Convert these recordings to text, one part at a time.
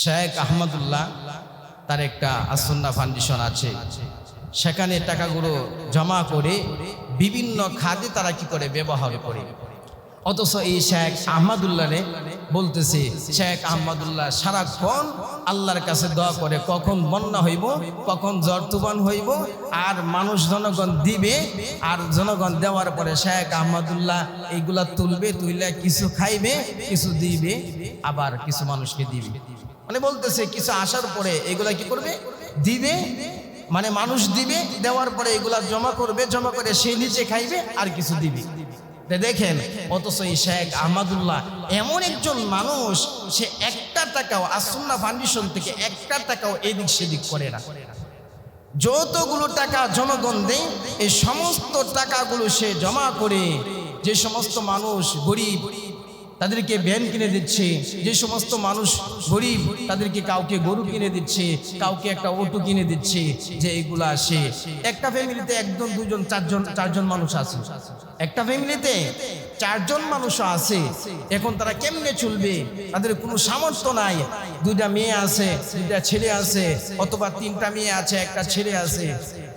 শেখ আহমদুল্লাহ তার একটা আসন্না ফাউন্ডেশন আছে, সেখানে টাকাগুলো জমা করে বিভিন্ন খাতে তারা কি করে ব্যবহার করে। অথচ এই শেখ আহমদুল্লাহ বলতেছে, শেখ আহমদুল্লাহ সারাক্ষণ আল্লাহর কাছে দোয়া করে কখন বন্যা হইব, কখন জ্বর তুফান হইব, আর মানুষ জনগণ দিবে, আর জনগণ দেওয়ার পরে শেখ আহমদুল্লাহ এইগুলা তুলবে, তুইলে কিছু খাইবে, কিছু দিবে, আবার কিছু মানুষকে দিবে। মানে বলতেছে কিছু আসার পরে এগুলা কি করবে, দিবে, মানে মানুষ দিবে, দেওয়ার পরে এগুলা জমা করবে, জমা করে সে নিচে খাইবে আর কিছু দিবে। দেখেন, অথচ এই শেখ আহমদুল্লাহ এমন একজন মানুষ, সে একটা টাকাও আসন্না ফাউন্ডেশন থেকে একটা টাকাও এদিক সেদিক করে না। যতগুলো টাকা জনগণ দেয় এই সমস্ত টাকাগুলো সে জমা করে যে সমস্ত মানুষ গরিব তাদেরকে ভ্যান কিনে দিচ্ছে, যে সমস্ত মানুষ গরিব তাদেরকে কাউকে গরু কিনে দিচ্ছে, কাউকে একটা অটো কিনে দিচ্ছে, যে এইগুলা আসে একটা ফ্যামিলিতে একজন দুজন চারজন মানুষ আছে, একটা ফ্যামিলিতে চারজন মানুষও আছে। এখন তারা কেমনে চলবে? তাদের কোনো সামর্থ্য নাই। দুইটা মেয়ে আছে, দুইটা ছেলে আছে, অথবা তিনটা মেয়ে আছে, একটা ছেলে আছে,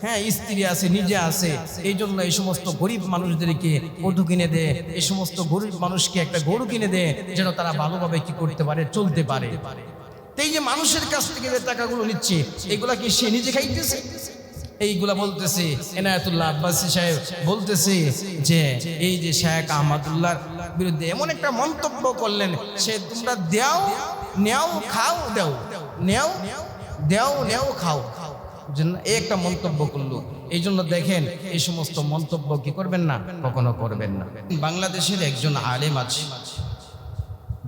হ্যাঁ, স্ত্রী আছে, নিজে আছে। এই জন্য এই সমস্ত গরিব মানুষদেরকে অটো কিনে দেয়, এই সমস্ত গরিব মানুষকে একটা গরু কিনে দেয়, যেন তারা ভালোভাবে কি করতে পারে, চলতে পারে। এই যে মানুষের কাছ থেকে যে টাকাগুলো নিচ্ছে, এগুলা কি সে নিজে খাইতেছে? এইগুলা বলতেছে এনায়েতুল্লাহ আব্বাসী সাহেব বলতেছে যে এই যে শেখ আহমদুল্লাহর বিরুদ্ধে এমন একটা মন্তব্য করলেন, সে তোমরা দেও নেও খাও, দেও নেও দেও নেও খাও, এই একটা মন্তব্য করলো। এই জন্য দেখেন, এই সমস্ত মন্তব্য কি করবেন না, কখনো করবেন না। বাংলাদেশের একজন আলেম আছে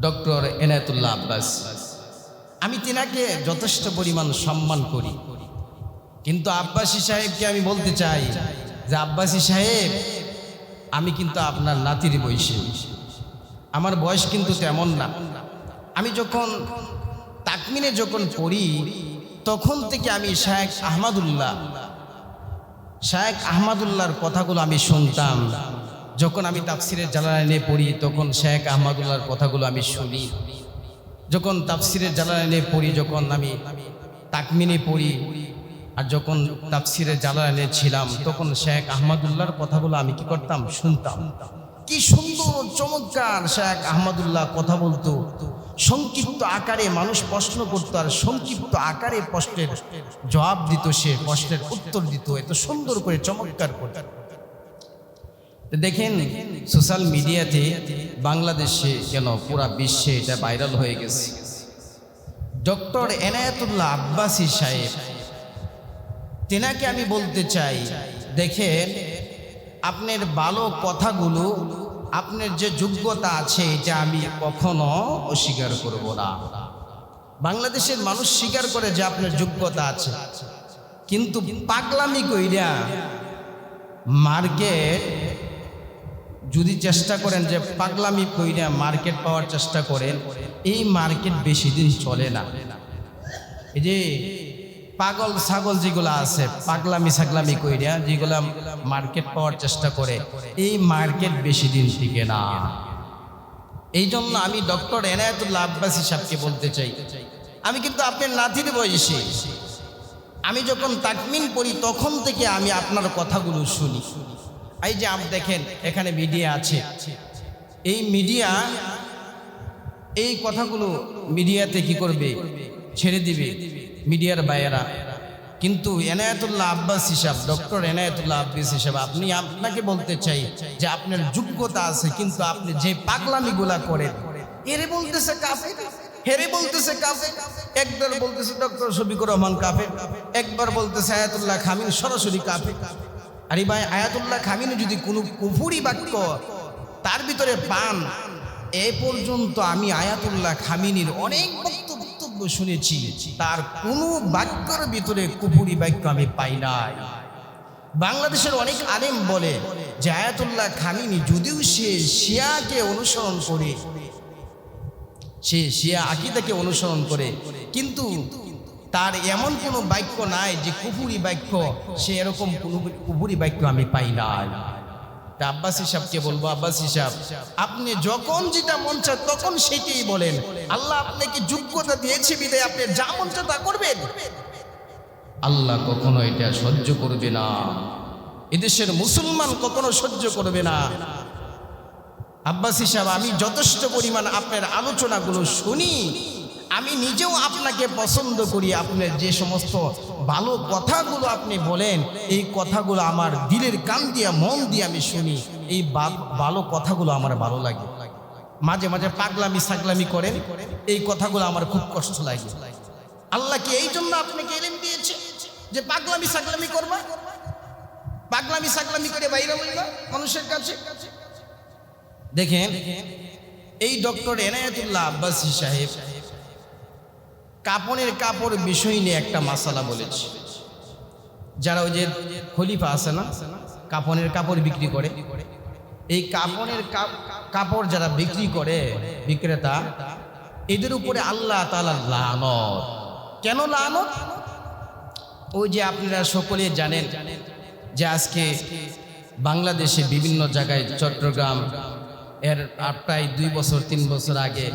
ডক্টর এনায়েতুল্লাহ আব্বাস, আমি তিনাকে যথেষ্ট পরিমাণ সম্মান করি, কিন্তু আব্বাসী সাহেবকে আমি বলতে চাই যে আব্বাসী সাহেব, আমি কিন্তু আপনার নাতির বয়সী, আমার বয়স কিন্তু তেমন না। আমি যখন তাকমিনে যখন পড়ি তখন থেকে আমি শেখ আহমদুল্লাহর কথাগুলো আমি শুনতাম। যখন আমি তাফসিরে জালালাইনে পড়ি তখন শেখ আহমদুল্লাহর কথাগুলো আমি শুনি। যখন তাফসিরে জালালাইনে পড়ি, যখন আমি তাকমিনে পড়ি, আর যখন তাফসিরে জালালাইনে ছিলাম তখন শেখ আহমদুল্লাহর কথাগুলো আমি কি করতাম, শুনতাম। কি সুন্দর চমৎকার শেখ আহমদুল্লাহ কথা বলতো, সংক্ষিপ্ত আকারে মানুষ প্রশ্ন করতো আর সংক্ষিপ্ত আকারে প্রশ্নের জবাব দিত, সে প্রশ্নের উত্তর দিত, এত সুন্দর করে চমৎকার করত। দেখেন, সোশ্যাল মিডিয়াতে বাংলাদেশে কেন পুরা বিশ্বে এটা ভাইরাল হয়ে গেছে। ডক্টর এনায়েতুল্লাহ আব্বাসী সাহেব, তেনাকে আমি বলতে চাই, দেখেন আপনার ভালো কথাগুলো, আপনার যে যোগ্যতা আছে এটা আমি কখনো অস্বীকার করব না। বাংলাদেশের মানুষ স্বীকার করে যে আপনার যোগ্যতা আছে, কিন্তু পাগলামি কইরা মার্কেট যদি চেষ্টা করেন, যে পাগলামি কইরা মার্কেট পাওয়ার চেষ্টা করেন, এই মার্কেট বেশি দিন চলে না। এই যে পাগল ছাগল যেগুলো আছে, পাগলামি ছাগলামি কইরা যেগুলা মার্কেট পাওয়ার চেষ্টা করে, এই মার্কেট বেশি দিন টিকে না। এই জন্য আমি ডক্টর এনায়েতুল্লাহ আব্বাসী সাহেবকে বলতে চাই, আমি কিন্তু আপনার নাতির বয়সী, আমি যখন তাকমিন পড়ি তখন থেকে আমি আপনার কথাগুলো শুনি। এই যে আপনি দেখেন এখানে মিডিয়া আছে, এই মিডিয়া এই কথাগুলো মিডিয়াতে কি করবে, ছেড়ে দিবে মিডিয়ার বাইরা। কিন্তু এনায়েতুল্লাহ আব্বাসী সাহেব, ডক্টর এনায়েতুল্লাহ আব্বাসী সাহেব, আপনাকে বলতে চাই যে আপনার যোগ্যতা আছে, কিন্তু আপনি যে পাগলামিগুলা করেন, এরে বলতেছে কাফের, হেরে বলতেছে কাফের, একবার বলতেছে ডক্টর শফিকুর রহমান কাফের, একবার বলতেছে আয়াতুল্লাহ খামিন সরাসরি কাফের। আরে ভাই, আয়াতুল্লাহ খামিনে যদি কোনো কুফরি বাক্য তার ভিতরে পান, এ পর্যন্ত আমি আয়াতুল্লাহ খামিনীর অনেক বক্তব্য শুনেছি, তার কোনো বাক্যের ভিতরে কুফরি বাক্য আমি পাই নাই। বাংলাদেশের অনেক আলেম বলে যে আয়াতুল্লাহ খামিনী যদিও সে শিয়াকে অনুসরণ করে, সে শিয়া আকীদাকে অনুসরণ করে, কিন্তু তার এমন কোনো বাক্য নাই যে কুফরি বাক্য, সে এরকম কোনো কুফরি বাক্য আমি পাই নাই। তা আব্বাসী সাহেবকে বলবো, আব্বাসী সাহেব আপনি যখন যেটা মন চায় তখন সেটাই বলেন। আল্লাহ আপনাকে যোগ্যতা দিয়েছে বিধায় আপনি যা মন চায় তা করবেন। আল্লাহ কখনো এটা সহ্য করবে না, এদেশের মুসলমান কখনো সহ্য করবে না। আব্বাসী সাহেব আমি যথেষ্ট পরিমাণ আপনার আলোচনাগুলো শুনি, আমি নিজেও আপনাকে পছন্দ করি। আপনার যে সমস্ত ভালো কথাগুলো আপনি বলেন, এই কথাগুলো আমার দিলের কান দিয়ে মন দিয়ে আমি শুনি। এই ভালো কথাগুলো আমার ভালো লাগে। মাঝে মাঝে পাগলামি সাগলামি করেন, এই কথাগুলো আমার খুব কষ্ট লাগে। আল্লাহ কি এই জন্য আপনাকে ইলম দিয়েছে যে পাগলামি সাগলামি করবা, পাগলামি সাগলামি করে বাইরে বলবা মানুষের কাছে? দেখেন এই ডক্টর এনায়েতুল্লাহ আব্বাসী সাহেব কাপড়ের কাপড় বিষয় নিয়ে একটা মাসালা বলেছে। যারা ওই যে খলিফা আছে না, কাপড়ের কাপড় বিক্রি করে, এই কাপড়ের কাপড় যারা বিক্রি করে বিক্রেতা, এদের উপরে আল্লাহ তাআলার লানত। কেন লানত? ওই যে আপনারা সকলে জানেন যে আজকে বাংলাদেশে বিভিন্ন জায়গায়, চট্টগ্রাম এর প্রায় 2 বছর 3 বছর আগে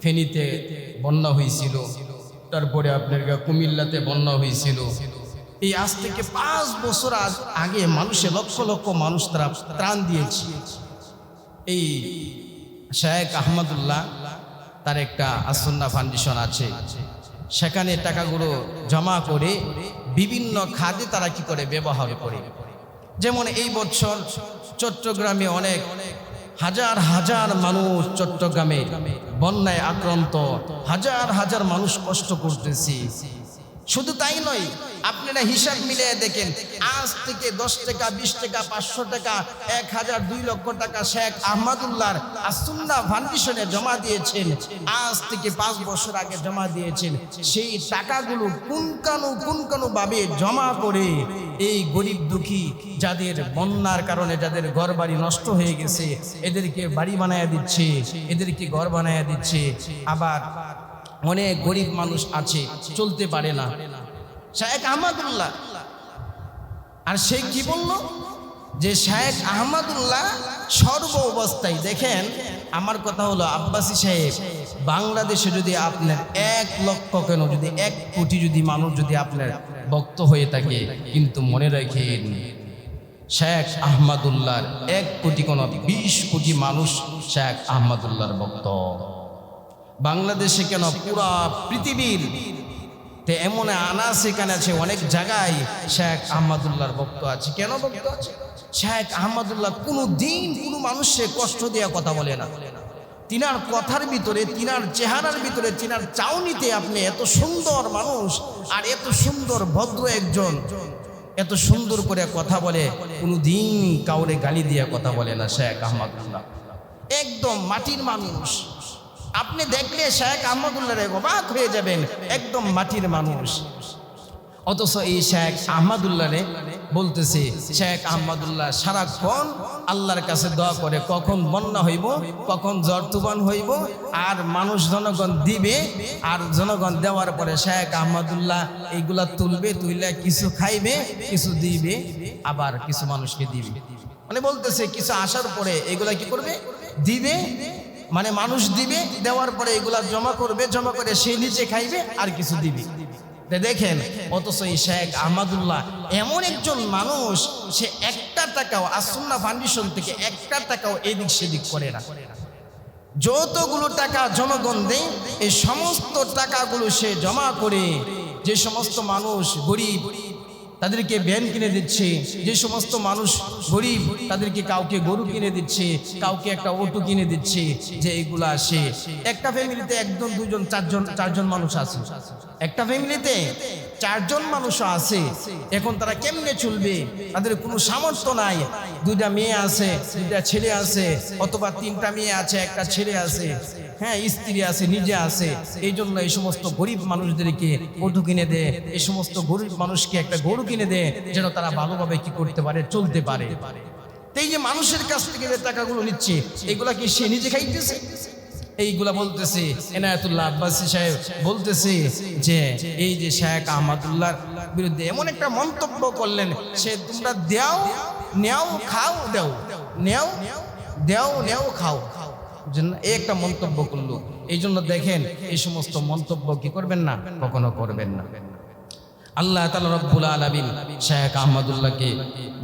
ফেনীতে বন্যা হয়েছিল, তারপরে আপনার কুমিল্লাতে বন্যা হয়েছিল। এই আজ থেকে 5 বছর আগে মানুষের লক্ষ লক্ষ মানুষ তারা ত্রাণ দিয়েছে। এই শেখ আহমদুল্লাহ তার একটা আসুন্নাহ ফাউন্ডেশন আছে, সেখানে টাকাগুলো জমা করে বিভিন্ন খাতে তারা কি করে ব্যবহার করে। যেমন এই বছর চট্টগ্রামে অনেক হাজার হাজার মানুষ চট্টগ্রামে বন্যায় আক্রান্ত, হাজার হাজার মানুষ কষ্ট করতেছি। শুধু তাই নয়, আপনারা হিসাব মিলিয়ে দেখেন, আজ থেকে 10 টাকা 20 টাকা 500 টাকা 1000 2 লক্ষ টাকা শেখ আহমদুল্লাহর আসুন্নাহ ফাউন্ডেশনে জমা দিয়েছেন। আজ থেকে 5 বছর আগে জমা দিয়েছেন। সেই টাকাগুলো কোন ভাবে জমা করে এই গরিব দুঃখী যাদের বন্যার কারণে যাদের ঘর বাড়ি নষ্ট হয়ে গেছে, এদেরকে বাড়ি বানায় দিচ্ছে, এদেরকে ঘর বানায় দিচ্ছে। আবার অনেক গরিব মানুষ আছে চলতে পারে না, শেখ আহমদুল্লাহ। আর সে কি বলল যে শেখ আহমদুল্লাহ সর্ব অবস্থায়, দেখেন আমার কথা হলো আব্বাসী সাহেব, বাংলাদেশে যদি আপনার 1 লক্ষ কেন যদি 1 কোটি যদি মানুষ যদি আপনার ভক্ত হয়ে থাকে, কিন্তু মনে রাখেন শেখ আহমদুল্লাহর 1 কোটি কোন 20 কোটি মানুষ শেখ আহমদুল্লাহর ভক্ত। বাংলাদেশে কেন পুরা পৃথিবীর এমন আনাচে আছে অনেক জায়গায় শেখ আহমদুল্লাহর ভক্ত আছে। কেন ভক্ত আছে? শেখ আহমদুল্লাহ কোনো দিন কোনো মানুষকে কষ্ট দেওয়া কথা বলে না। তিনার কথার ভিতরে, তিনার চেহারার ভিতরে, তিনার চাউনিতে আপনি এত সুন্দর মানুষ আর এত সুন্দর ভদ্র একজন, এত সুন্দর করে কথা বলে, কোনো দিন কাউরে গালি দিয়ে কথা বলে না শেখ আহমদুল্লাহ। একদম মাটির মানুষ। আপনি দেখলে শেখ আহমদুল্লাহরে অবাক হয়ে যাবেন, একদম মাটির মানুষ। অথচ এই শেখ আহমদুল্লাহরে বলতেছে, শেখ আহমদুল্লাহ সারাক্ষণ আল্লাহর কাছে দোয়া করে, কখন বন্যা হইব, কখন ঝড় তুফান হইব, আর মানুষ জনগণ দিবে, আর জনগণ দেওয়ার পরে শেখ আহমদুল্লাহ এইগুলা তুলবে, তুইলে কিছু খাইবে, কিছু দিবে, আবার কিছু মানুষকে দিবে। মানে বলতেছে কিছু আসার পরে এগুলা কি করবে, দিবে, মানে মানুষ দিবে, দেওয়ার পরে এগুলা জমা করবে, জমা করে সে নিচে খাইবে আর কিছু দিবে। দেখেন অথচ এই শেখ আহমদুল্লাহ এমন একজন মানুষ, সে 1 টাকাও আসুন্নাহ ফাউন্ডেশন থেকে 1 টাকাও এদিক সেদিক করে না। যতগুলো টাকা জনগণ দেয়, এই সমস্ত টাকাগুলো সে জমা করে যে সমস্ত মানুষ গরিব তাদেরকে ভ্যান কিনে দিচ্ছে, যে সমস্ত মানুষ গরিব তাদেরকে কাউকে গরু কিনে দিচ্ছে, কাউকে একটা অটো কিনে দিচ্ছে, যে এইগুলা আসে। একটা ফ্যামিলিতে 1 জন 2 জন 4 জন মানুষ আছে, একটা ফ্যামিলিতে 4 জন মানুষও আছে। এখন তারা কেমনে চলবে? তাদের কোনো সামর্থ্য নাই। 2টা মেয়ে আছে, 2টা ছেলে আছে, অথবা 3টা মেয়ে আছে, 1টা ছেলে আছে, হ্যাঁ স্ত্রী আছে, নিজে আছে। এই জন্য এই সমস্ত গরিব মানুষদেরকে অটো কিনে দেয়, এই সমস্ত গরিব মানুষকে একটা গরু কিনে দেয়, যেন তারা ভালোভাবে কি করতে পারে, চলতে পারে। এই যে মানুষের কাছ থেকে যে টাকাগুলো নিচ্ছে, এগুলা কি সে নিজে খাইতেছে? এইগুলা বলতেছে এনায়েতুল্লাহ আব্বাসী সাহেব, বলতেছে যে এই যে শেখ আহমদুল্লাহর বিরুদ্ধে এমন একটা মন্তব্য করলেন, সে তোমরা দাও নেও খাও দেও, নেও দেও নেও খাও, এই একটা মন্তব্য করলো। এই জন্য দেখেন এই সমস্ত মন্তব্য কি করবেন না, কখনো করবেন না। আল্লাহ তাআলা রব্বুল আলামিন শেখ আহমদুল্লাহকে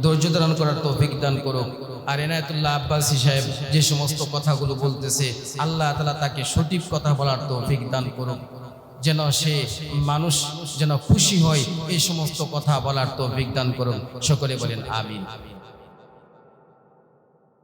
ধৈর্য ধারণ করার তৌফিক দান করুক। আর এনায়েতুল্লাহ আব্বাসী সাহেব যে সমস্ত কথাগুলো বলতেছে, আল্লাহ তাআলা তাকে সঠিক কথা বলার তৌফিক দান করুক, যেন সে মানুষ যেন খুশি হয়, এই সমস্ত কথা বলার তৌফিক দান করুন। সকলে বলেন আমিন।